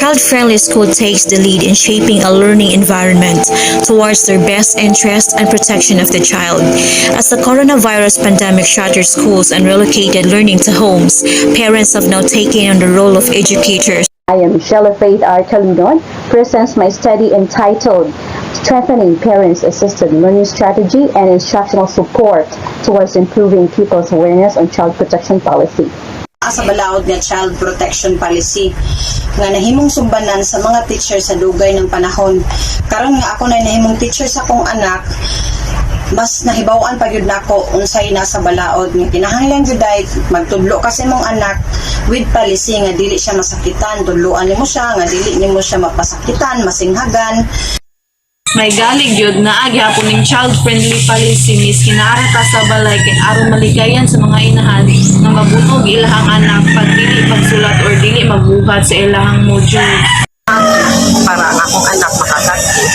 child-friendly school takes the lead in shaping a learning environment towards their best interest and protection of the child. As the coronavirus pandemic shattered schools and relocated learning to homes, parents have now taken on the role of educators. I am Shella Faith R. Calidon, presents my study entitled Strengthening Parents-Assisted Learning Strategy and Instructional Support Towards Improving People's Awareness on Child Protection Policy. Sa balaod nga child protection policy nga nahimong sumbanan sa mga teacher sa dugay ng panahon. Karon nga ako na nahimong teacher sa akong anak, mas nahibawan pa gyud nako unsay nasa balaod nga kinahanglan jud ay magtudlo kasi mong anak with policy nga dili siya masakitan, tudloan nimo siya nga dili nimo siya mapasakitan, masinghagan. May galig yun na agyapon ning child-friendly policy mis kinaara ta sa balay kay aron maligayan sa mga inahan nga mabunog ilahang anak pag dili pagsulat or dili magbuhat sa ilahang module. Para akong anak makadagki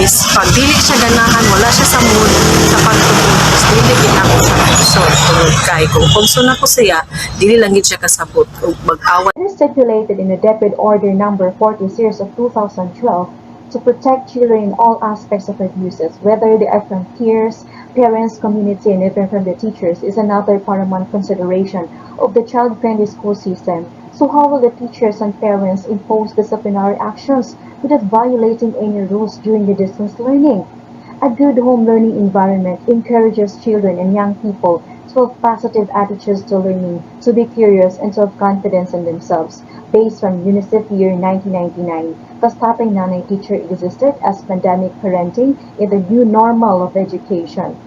is pag dili siya ganahan, wala siya sa mood sa pagtulog, is dili ginako siya kusod tungod kay kung kunso na ko siya dili lang gid siya kasabot ug mag-away. It is stipulated in the Decade Order Number 40 Series of 2012 to protect children in all aspects of abuses, whether they are from peers, parents, community, and even from the teachers, is another paramount consideration of the child-friendly school system. So how will the teachers and parents impose disciplinary actions without violating any rules during the distance learning? A good home learning environment encourages children and young people to have positive attitudes to learning, to be curious, and to have confidence in themselves. Based from UNICEF year 1999, the Tatay Nanay teacher existed as pandemic parenting in the new normal of education.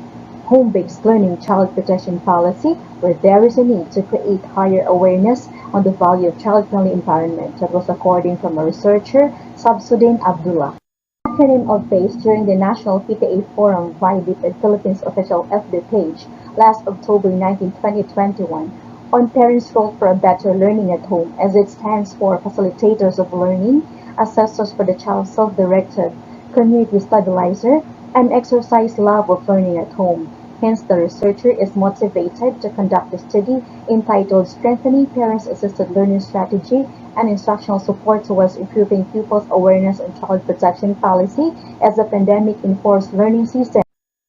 Home-based learning child protection policy, where there is a need to create higher awareness on the value of child-friendly environment. That was according from a researcher, Sabsudin Abdullah. Acronym of PACE during the National PTA Forum via the Philippines official FB page last October 19, 2021 on parents' role for a better learning at home, as it stands for facilitators of learning, assessors for the child's self-directed, community stabilizer, and exercise love of learning at home. Hence, the researcher is motivated to conduct a study entitled Strengthening Parents-Assisted Learning Strategy and Instructional Support Towards Improving Pupils' Awareness on Child Protection Policy as a Pandemic-Enforced Learning System.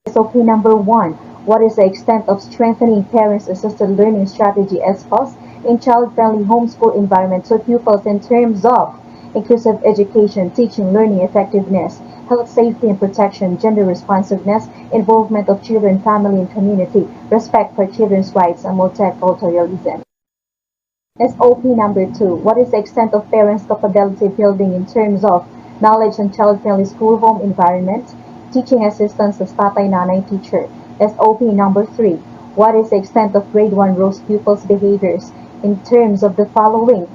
SOP number 1. What is the extent of strengthening parents-assisted learning strategy SPAS in child-friendly homeschool environment to pupils in terms of inclusive education, teaching, learning effectiveness, health, safety and protection, gender responsiveness, involvement of children, family and community, respect for children's rights, and multiculturalism. SOP number 2. What is the extent of parents' capability building in terms of knowledge on child-friendly school home environment, teaching assistance as Tatay Nanay teacher? SOP number 3. What is the extent of grade 1 ROSE pupils' behaviors in terms of the following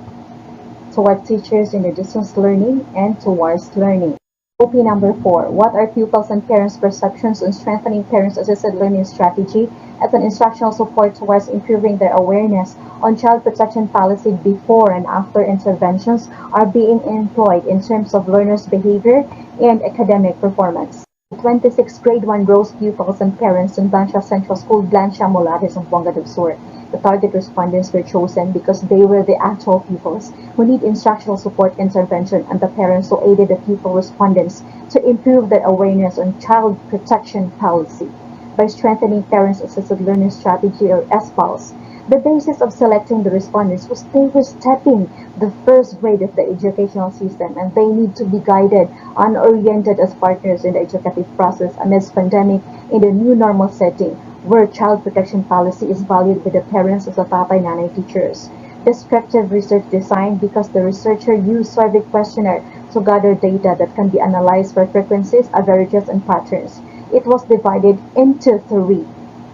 towards teachers in the distance learning and towards learning? SOP number 4. What are pupils and parents' perceptions on strengthening parents-assisted learning strategy as an instructional support towards improving their awareness on child protection policy before and after interventions are being employed in terms of learners' behavior and academic performance? 26 grade 1 ROSE pupils and parents in Blancia Central School, Blancia, Mulares, and Buanga del Sur. The target respondents were chosen because they were the actual pupils who need instructional support intervention and the parents who aided the pupil respondents to improve their awareness on child protection policy by strengthening parents-assisted learning strategy or SPALS. The basis of selecting the respondents was they were stepping the first grade of the educational system and they need to be guided and oriented as partners in the educative process amidst pandemic in the new normal setting where child protection policy is valued by the parents as a Tatay Nanay teachers. Descriptive research designed because the researcher used survey questionnaire to gather data that can be analyzed for frequencies, averages, and patterns. It was divided into 3.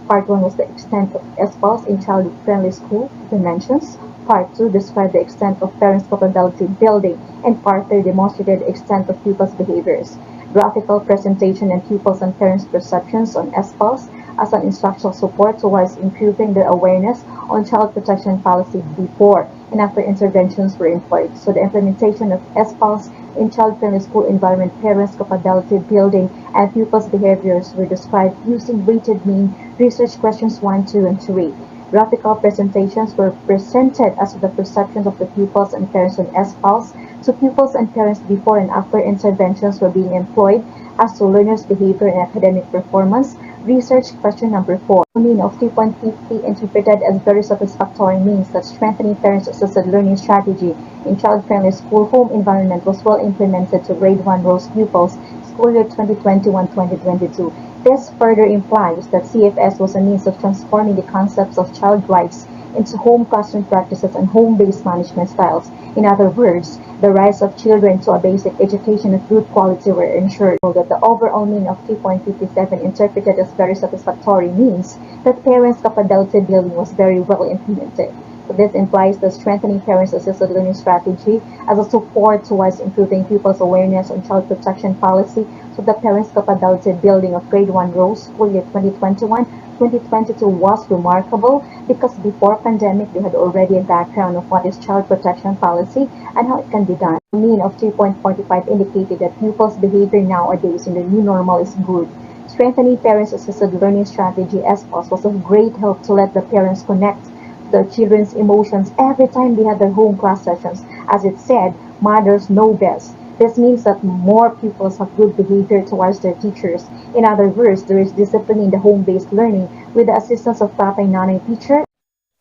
Part 1 was the extent of SPALS in child-friendly school dimensions. Part 2 described the extent of parents' capability building, and Part 3 demonstrated the extent of pupils' behaviors. Graphical presentation and pupils and parents' perceptions on SPALS as an instructional support towards improving their awareness on child protection policy before and after interventions were employed. So the implementation of SPALS in child-friendly school environment, parents' capability building, and pupils' behaviors were described using weighted mean research questions 1, 2, and 3. Graphical presentations were presented as to the perceptions of the pupils and parents on SPALs to pupils and parents before and after interventions were being employed as to learners' behavior and academic performance. Research question number 4. The mean of 3.50 interpreted as very satisfactory means that strengthening parents-assisted learning strategy in child-friendly school home environment was well implemented to grade 1 Rose pupils school year 2021-2022. This further implies that CFS was a means of transforming the concepts of child rights into home classroom practices and home-based management styles. In other words, the rights of children to a basic education of good quality were ensured. That the overall mean of 3.57 interpreted as very satisfactory means that parents' capability building was very well implemented. So this implies that strengthening parents-assisted learning strategy as a support towards improving pupils' awareness on child protection policy so the parents' capability building of grade 1 Rose school year 2021-2022 was remarkable because before pandemic they had already a background of what is child protection policy and how it can be done. The mean of 3.45 indicated that pupils' behavior nowadays in the new normal is good. Strengthening parents-assisted learning strategy SPOS was of great help to let the parents connect their children's emotions every time they had their home class sessions. As it said, mothers know best. This means that more pupils have good behavior towards their teachers. In other words, there is discipline in the home-based learning with the assistance of tatay nanay teacher.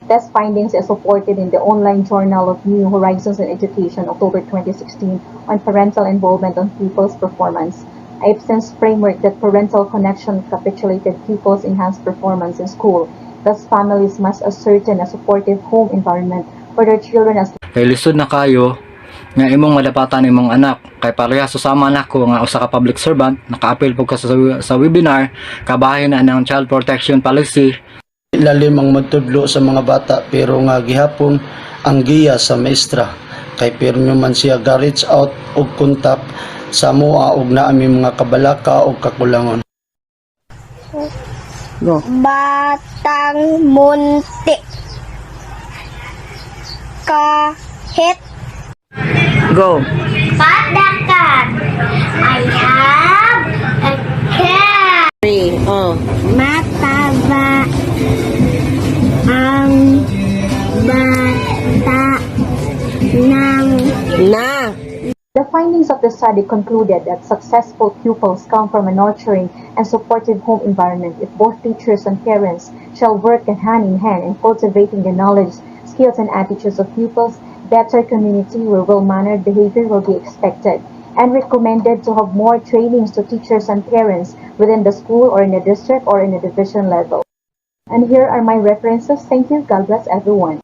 Test findings are supported in the online Journal of New Horizons in Education, October 2016, on parental involvement on pupils' performance. Ibsen's framework that parental connection capitulated pupils' enhanced performance in school. Thus, families must ascertain a supportive home environment for their children as Kay lisod na kayo nga imong madapatan imong anak kay pareha susama nako nga usa ka public servant naka-appeal pud ka sa webinar kabahin na ng child protection policy. Lalim ang magtudlo sa mga bata pero nga gihapon ang giya sa maestra kay pirmi man siya ga-reach out og kontak sa moa og naami mga kabalaka o kakulangon. Go. Batang munti kahit Go. padakat. I have a cat. Mataba ang bata ng The findings of the study concluded that successful pupils come from a nurturing and supportive home environment if both teachers and parents shall work hand in hand in cultivating the knowledge, skills, and attitudes of pupils. Better community where well-mannered behavior will be expected and recommended to have more trainings to teachers and parents within the school or in the district or in the division level. And here are my references. Thank you. God bless everyone.